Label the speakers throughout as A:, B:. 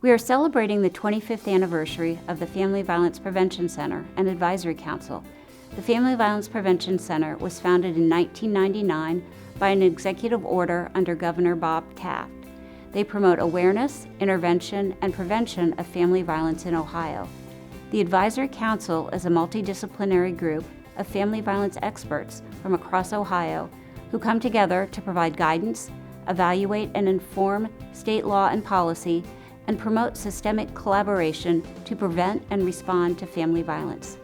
A: We are celebrating the 25th anniversary of the Family Violence Prevention Center and Advisory Council. The Family Violence Prevention Center was founded in 1999 by an executive order under Governor Bob Taft. They promote awareness, intervention, and prevention of family violence in Ohio. The Advisory Council is a multidisciplinary group of family violence experts from across Ohio who come together to provide guidance, evaluate and inform state law and policy, and promote systemic collaboration to prevent and respond to family violence.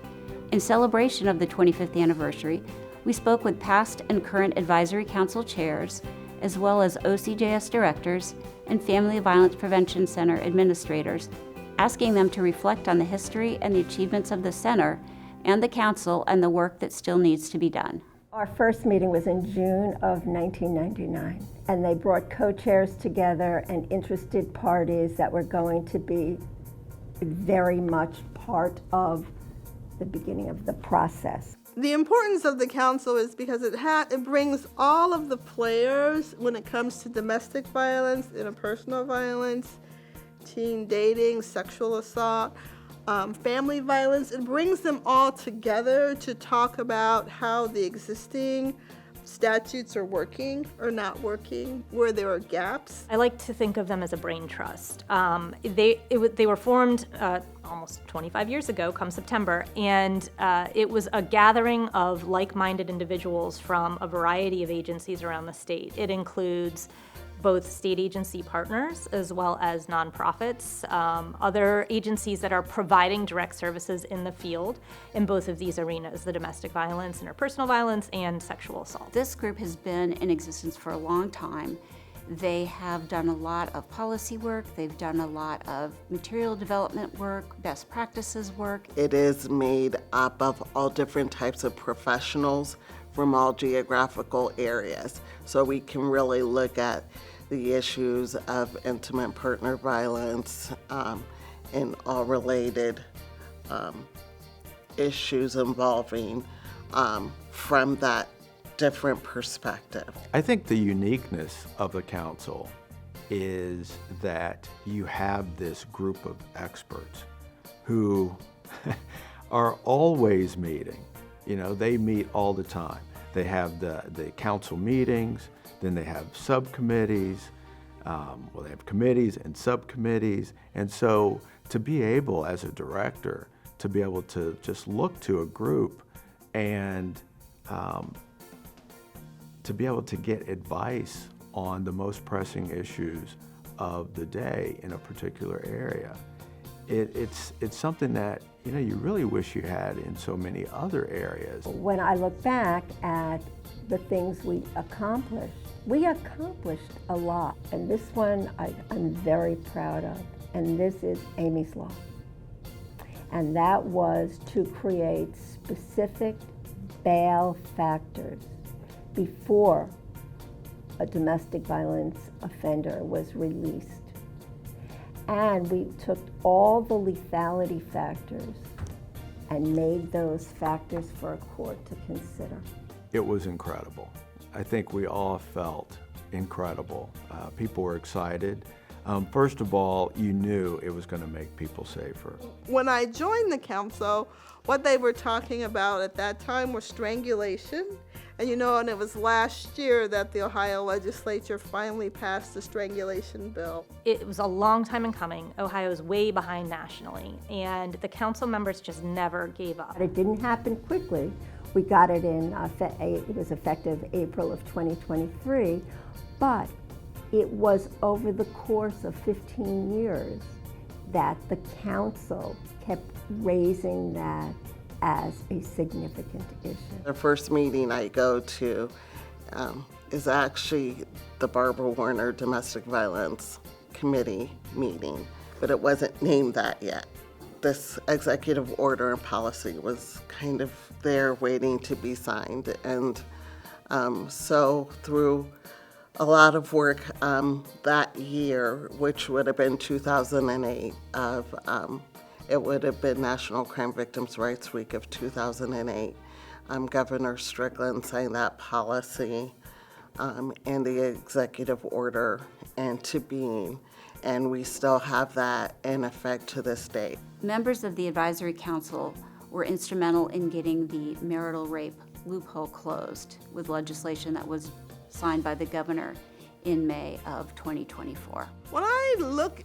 A: In celebration of the 25th anniversary, we spoke with past and current Advisory Council chairs, as well as OCJS directors and Family Violence Prevention Center administrators, asking them to reflect on the history and the achievements of the center and the council and the work that still needs to be done.
B: Our first meeting was in June of 1999, and they brought co-chairs together and interested parties that were going to be very much part of the beginning of the process.
C: The importance of the council is because it brings all of the players when it comes to domestic violence, interpersonal violence, teen dating, sexual assault, family violence. It brings them all together to talk about how the existing statutes are working or not working, where there are gaps.
D: I like to think of them as a brain trust. They were formed almost 25 years ago, come September, and it was a gathering of like-minded individuals from a variety of agencies around the state. It includes both state agency partners as well as nonprofits, other agencies that are providing direct services in the field in both of these arenas, the domestic violence, interpersonal violence, and sexual assault.
A: This group has been in existence for a long time. They have done a lot of policy work, they've done a lot of material development work, best practices work.
E: It is made up of all different types of professionals from all geographical areas. So we can really look at the issues of intimate partner violence and all related issues involving from that different perspective.
F: I think the uniqueness of the council is that you have this group of experts who are always meeting. You know, they meet all the time. They have the council meetings, then they have subcommittees, they have committees and subcommittees. And so to be able, as a director, to be able to just look to a group and to be able to get advice on the most pressing issues of the day in a particular area, it's something that you really wish you had in so many other areas.
B: When I look back at the things we accomplished a lot. And this one I'm very proud of. And this is Amy's Law. And that was to create specific bail factors before a domestic violence offender was released. And we took all the lethality factors and made those factors for a court to consider.
F: It was incredible. I think we all felt incredible. People were excited. First of all, you knew it was going to make people safer.
C: When I joined the council, what they were talking about at that time was strangulation. And and it was last year that the Ohio legislature finally passed the strangulation bill.
D: It was a long time in coming. Ohio is way behind nationally, and the council members just never gave up.
B: It didn't happen quickly. We got it in, it was effective April of 2023, but it was over the course of 15 years that the council kept raising that as a significant issue.
E: The first meeting I go to is actually the Barbara Warner Domestic Violence Committee meeting, but it wasn't named that yet. This executive order and policy was kind of there waiting to be signed. And so through a lot of work that year, which would have been 2008, it would have been National Crime Victims' Rights Week of 2008. Governor Strickland signed that policy and the executive order into being, and we still have that in effect to this day.
A: Members of the advisory council were instrumental in getting the marital rape loophole closed with legislation that was signed by the governor in May of 2024.
C: When I look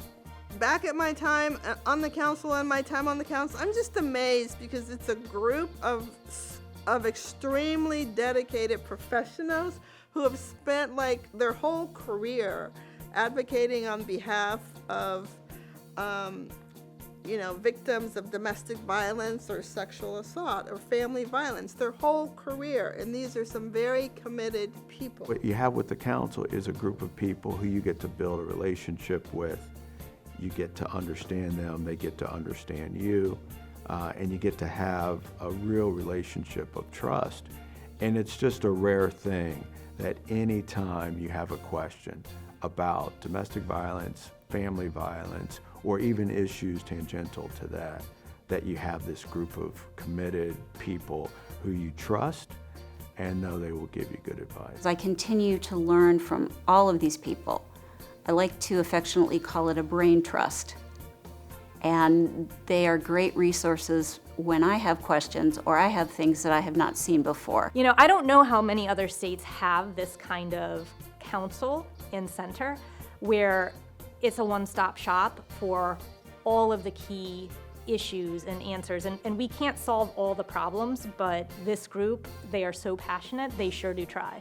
C: back at my time on the council and my time on the council, I'm just amazed because it's a group of extremely dedicated professionals who have spent like their whole career advocating on behalf of victims of domestic violence or sexual assault or family violence, their whole career. And these are some very committed people.
F: What you have with the council is a group of people who you get to build a relationship with. You get to understand them, they get to understand you, and you get to have a real relationship of trust. And it's just a rare thing that any time you have a question about domestic violence, family violence, or even issues tangential to that, that you have this group of committed people who you trust and know they will give you good advice.
A: As I continue to learn from all of these people, I like to affectionately call it a brain trust. And they are great resources when I have questions or I have things that I have not seen before.
D: You know, I don't know how many other states have this kind of council and center where it's a one-stop shop for all of the key issues and answers. And we can't solve all the problems, but this group, they are so passionate, they sure do try.